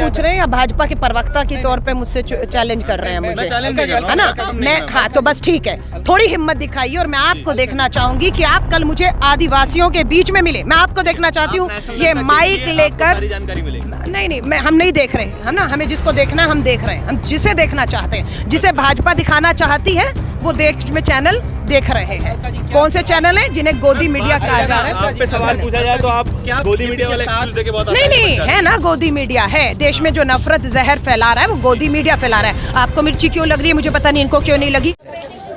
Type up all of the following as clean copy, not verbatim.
पूछ रहे हैं या भाजपा के प्रवक्ता के तौर पे मुझसे चैलेंज कर रहे हैं मुझे, है ना? मैं हाँ, तो बस ठीक है, थोड़ी हिम्मत दिखाइए और मैं आपको देखना चाहूंगी कि आप कल मुझे आदिवासियों के बीच में मिले। मैं आपको देखना चाहती हूँ ये माइक लेकर। नहीं, हम नहीं देख रहे, है ना? हमें जिसको देखना है हम देख रहे हैं, हम जिसे देखना चाहते हैं, जिसे भाजपा दिखाना चाहती है वो देश में चैनल देख रहे हैं। कौन से चैनल हैं जिन्हें गोदी मीडिया कहा जा रहा है? आप पे सवाल पूछा जाए तो आप क्या गोदी मीडिया वाले एक्सक्यूज देके बहुत नहीं है ना, गोदी मीडिया है। देश में जो नफरत जहर फैला रहा है वो गोदी मीडिया फैला रहा है। आपको मिर्ची क्यों लग रही है मुझे पता नहीं, इनको क्यों नहीं लगी।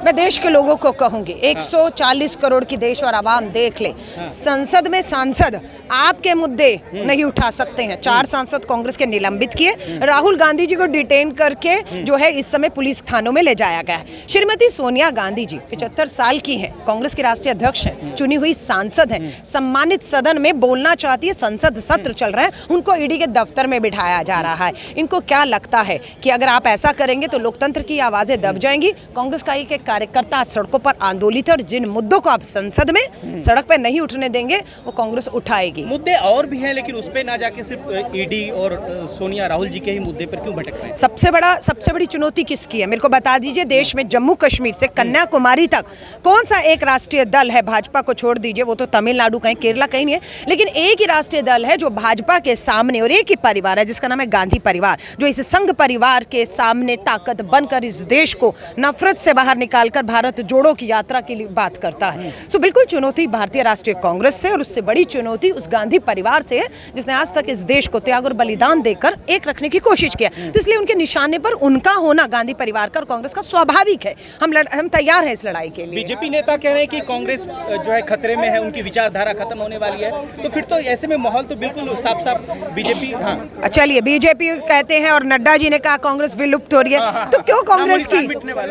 मैं देश के लोगों को कहूंगी 140 करोड़ की देश और आवाम देख ले, संसद में सांसद आपके मुद्दे नहीं उठा सकते हैं। 4 सांसद कांग्रेस के निलंबित किए, राहुल गांधी जी को डिटेन करके जो है इस समय पुलिस थानों में ले जाया गया है। श्रीमती सोनिया गांधी जी 75 साल की हैं, कांग्रेस की राष्ट्रीय अध्यक्ष हैं, चुनी हुई सांसद हैं, सम्मानित सदन में बोलना चाहती है, संसद सत्र चल रहा है, उनको ईडी के दफ्तर में बिठाया जा रहा है। इनको क्या लगता है कि अगर आप ऐसा करेंगे तो लोकतंत्र की आवाजें दब जाएंगी? कांग्रेस का एक कार्यकर्ता सड़कों पर आंदोलित है और जिन मुद्दों को आप संसद में सड़क पर नहीं उठने देंगे वो कांग्रेस उठाएगी। मुद्दे और भी हैं लेकिन उस पे ना जाके सिर्फ ईडी और सोनिया राहुल जी के ही मुद्दे पर क्यों भटक रहे हैं? सबसे बड़ी चुनौती किसकी है मेरे को बता दीजिए। देश में जम्मू कश्मीर से कन्याकुमारी तक कौन सा एक राष्ट्रीय दल है, भाजपा को छोड़ दीजिए, वो तो तमिलनाडु कहीं केरला कहीं नहीं है, लेकिन एक ही राष्ट्रीय दल है जो भाजपा के सामने, और एक ही परिवार है जिसका नाम है गांधी परिवार, जो इस संघ परिवार के सामने ताकत बनकर इस देश को नफरत से बाहर निकालकर भारत जोड़ो की यात्रा के लिए बात करता है। सो बिल्कुल चुनौती भारतीय राष्ट्रीय कांग्रेस से और उससे बड़ी चुनौती उस गांधी परिवार से है जिसने आज तक इस देश को त्याग और बलिदान देकर एक रखने की कोशिश किया। तो इसलिए उनके निशाने पर उनका होना गांधी परिवार का और कांग्रेस का स्वाभाविक है। हम तैयार हैं इस लड़ाई के लिए। बीजेपी नेता कह रहे हैं कि कांग्रेस जो है खतरे में है, उनकी विचारधारा खत्म होने वाली है, तो फिर तो ऐसे में माहौल तो बिल्कुल साफ बीजेपी। हाँ चलिए, बीजेपी कहते हैं और नड्डा जी ने कहा कांग्रेस विलुप्त हो रही है, तो क्यों कांग्रेस की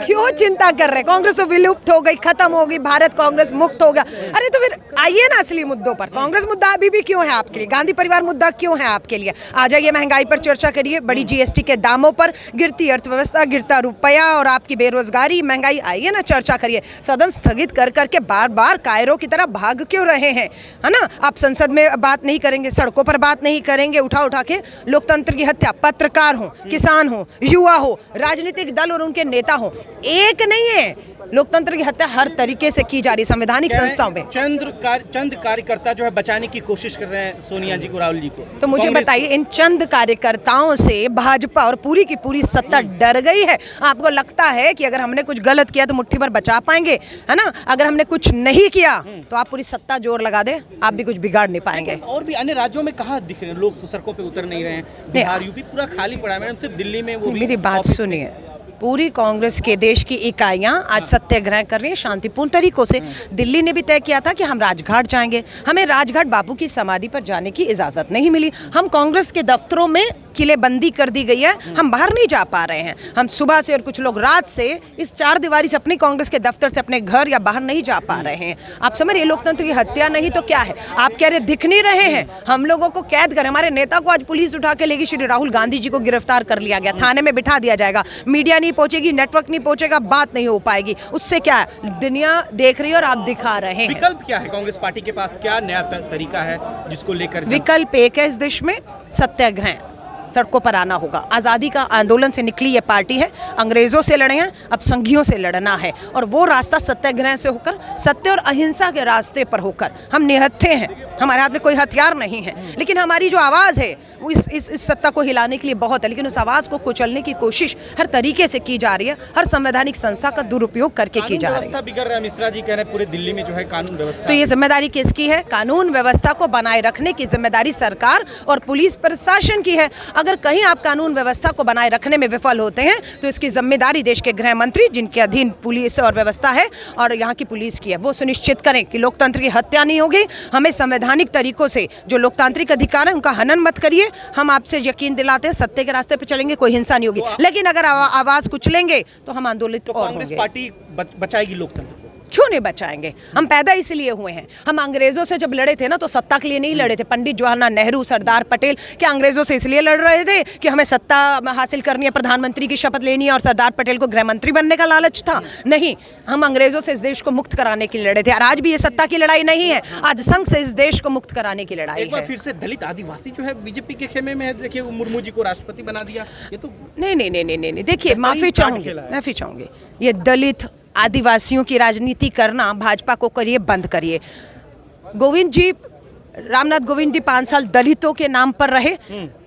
क्यों चिंता कर रहे हैं? कांग्रेस तो विलुप्त हो गई, खत्म हो गई, भारत कांग्रेस मुक्त हो गया। अरे तो फिर आइए ना असली मुद्दों पर। कांग्रेस मुद्दा अभी भी क्यों है आपके लिए? गांधी परिवार मुद्दा क्यों है आपके लिए? आ जाइए, महंगाई पर चर्चा करिए, बड़ी जीएसटी के दामों पर, गिरती अर्थव्यवस्था, गिरता रुपया और आपकी बेरोजगारी, महंगाई, आइए ना चर्चा करिए। सदन स्थगित कर करके बार बार कायरों की तरह भाग क्यों रहे हैं, है ना? आप संसद में बात नहीं करेंगे, सड़कों पर बात नहीं करेंगे, उठा के लोकतंत्र की हत्या, पत्रकार हो, किसान हो, युवा हो, राजनीतिक दल और उनके नेता हो, एक नहीं है, लोकतंत्र की हत्या हर तरीके से की जा रही संवैधानिक संस्थाओं में। चंद कार्यकर्ता जो है बचाने की कोशिश कर रहे हैं सोनिया जी को, राहुल जी को। तो मुझे बताइए, इन चंद कार्यकर्ताओं से भाजपा और पूरी की पूरी सत्ता डर गई है? आपको लगता है कि अगर हमने कुछ गलत किया तो मुट्ठी भर बचा पाएंगे, है ना? अगर हमने कुछ नहीं किया तो आप पूरी सत्ता जोर लगा दे, आप भी कुछ बिगाड़ नहीं पाएंगे। और भी अन्य राज्यों में कहाँ दिख रहे हैं लोग, सड़कों पे उतर नहीं रहे हैं? बिहार, यूपी पूरा खाली पड़ा है मैडम, सिर्फ दिल्ली में वो। मेरी बात सुनिए, पूरी कांग्रेस के देश की इकाइयां आज सत्याग्रह कर रही हैं शांतिपूर्ण तरीकों से। दिल्ली ने भी तय किया था कि हम राजघाट जाएंगे, हमें राजघाट बापू की समाधि पर जाने की इजाजत नहीं मिली। हम कांग्रेस के दफ्तरों में किलेबंदी कर दी गई है, हम बाहर नहीं जा पा रहे हैं। हम सुबह से और कुछ लोग रात से इस 4 दीवारी से अपनी कांग्रेस के दफ्तर से अपने घर या बाहर नहीं जा पा रहे हैं। आप समझ रहे, लोकतंत्र की हत्या नहीं तो क्या है? आप कह रहे दिख नहीं रहे हैं, हम लोगों को कैद कर, हमारे नेता को आज पुलिस उठा के लेगी, श्री राहुल गांधी जी को गिरफ्तार कर लिया गया, थाने में बिठा दिया जाएगा, मीडिया नहीं पहुंचेगी, नेटवर्क नहीं पहुंचेगा, बात नहीं हो पाएगी। उससे क्या है? दुनिया देख रही है और आप दिखा रहे हैं। विकल्प क्या है कांग्रेस पार्टी के पास? क्या नया तरीका है जिसको लेकर? विकल्प एक है इस देश में, सत्याग्रह, सड़कों पर आना होगा। आज़ादी का आंदोलन से निकली ये पार्टी है, अंग्रेजों से लड़े हैं, अब संघियों से लड़ना है, और वो रास्ता सत्याग्रह से होकर, सत्य और अहिंसा के रास्ते पर होकर। हम निहत्थे हैं, हमारे हाथ में कोई हथियार नहीं है, लेकिन हमारी जो आवाज़ है वो इस सत्ता को हिलाने के लिए बहुत है, लेकिन उस आवाज़ को कुचलने की कोशिश हर तरीके से की जा रही है, हर संवैधानिक संस्था का दुरुपयोग करके की जा रही है। बिगड़ रहा है, मिश्रा जी कह रहे हैं पूरे दिल्ली में जो है कानून व्यवस्था। तो ये जिम्मेदारी किसकी है? कानून व्यवस्था को बनाए रखने की जिम्मेदारी सरकार और पुलिस प्रशासन की है। अगर कहीं आप कानून व्यवस्था को बनाए रखने में विफल होते हैं तो इसकी जिम्मेदारी देश के गृह मंत्री, जिनके अधीन पुलिस और व्यवस्था है और यहाँ की पुलिस की है, वो सुनिश्चित करें कि लोकतंत्र की हत्या नहीं होगी। हमें संवैधानिक तरीकों से जो लोकतांत्रिक अधिकार है उनका हनन मत करिए। हम आपसे यकीन दिलाते हैं सत्य के रास्ते पर चलेंगे, कोई हिंसा नहीं होगी, लेकिन अगर आवाज कुचलेंगे तो हम आंदोलित और होंगे। कांग्रेस पार्टी बचाएगी लोकतंत्र को? क्यों नहीं बचाएंगे? हम पैदा इसलिए हुए हैं। हम अंग्रेजों से जब लड़े थे ना, तो सत्ता के लिए नहीं लड़े थे। पंडित जवाहरलाल नेहरू, सरदार पटेल क्या अंग्रेजों से इसलिए लड़ रहे थे कि हमें सत्ता हासिल करनी है, प्रधानमंत्री की शपथ लेनी है और सरदार पटेल को गृह मंत्री बनने का लालच था? नहीं, हम अंग्रेजों से इस देश को मुक्त कराने के लिए लड़े थे। और आज भी ये सत्ता की लड़ाई नहीं है, आज संघ से इस देश को मुक्त कराने की लड़ाई एक बार है। फिर से दलित आदिवासी जो है बीजेपी के खेमे में है। देखिए मुर्मू जी को राष्ट्रपति बना दिया, ये तो नहीं, देखिए माफी चाहूंगी, ये दलित आदिवासियों की राजनीति करना भाजपा को करिए, बंद करिए। गोविंद जी, रामनाथ गोविंद जी 5 साल दलितों के नाम पर रहे।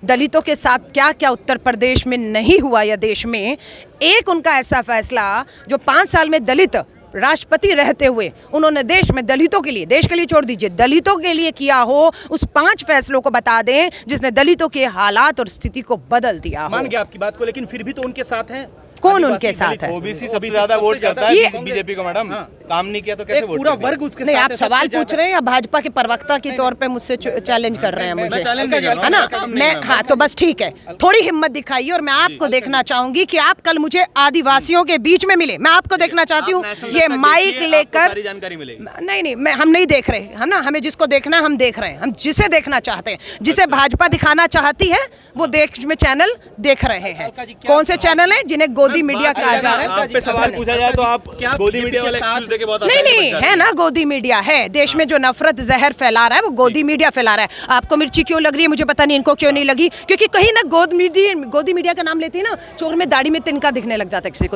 दलितों के साथ क्या क्या उत्तर प्रदेश में नहीं हुआ या देश में, एक उनका ऐसा फैसला जो 5 साल में दलित राष्ट्रपति रहते हुए उन्होंने देश में दलितों के लिए, देश के लिए छोड़ दीजिए, दलितों के लिए किया हो, उस 5 फैसलों को बता दें जिसने दलितों के हालात और स्थिति को बदल दिया हो। मान गया आपकी बात को, लेकिन फिर भी तो उनके साथ हैं। कौन उनके साथ है? ओबीसी सबसे ज्यादा वोट करता है बीजेपी को। मैडम काम नहीं किया तो कैसे वोट पूरा वर्ग उसके नहीं, साथ आप है, सवाल सबसे पूछ रहे हैं या भाजपा के प्रवक्ता के तौर पे मुझसे चैलेंज कर रहे हैं मुझे? चैलेंज नहीं कर रहा है ना? हूं, मैं हाँ, तो बस ठीक है, थोड़ी हिम्मत दिखाइए और मैं आपको देखना चाहूंगी कि आप कल मुझे आदिवासियों के बीच में मिले। मैं आपको देखना चाहती हूँ ये माइक लेकर। सारी जानकारी मिलेगी। नहीं, हम नहीं देख रहे है ना, हमें जिसको देखना है हम देख रहे हैं। हम जिसे देखना चाहते हैं, जिसे भाजपा दिखाना चाहती है, वो देश में चैनल देख रहे हैं। कौन से चैनल है जिन्हें गोदी मीडिया कहा जा रहा है? आप पे सवाल पूछा जाए तो आप गोदी मीडिया वाले एक्सक्यूज देके बहुत नहीं है ना, गोदी मीडिया है। देश में जो नफरत जहर फैला रहा है वो गोदी मीडिया फैला रहा है। आपको मिर्ची क्यों लग रही है मुझे पता नहीं, इनको क्यों नहीं लगी, क्योंकि कहीं ना गोदी मीडिया का नाम लेती है ना, चोर में दाढ़ी में तिनका दिखने लग जाता है किसी को।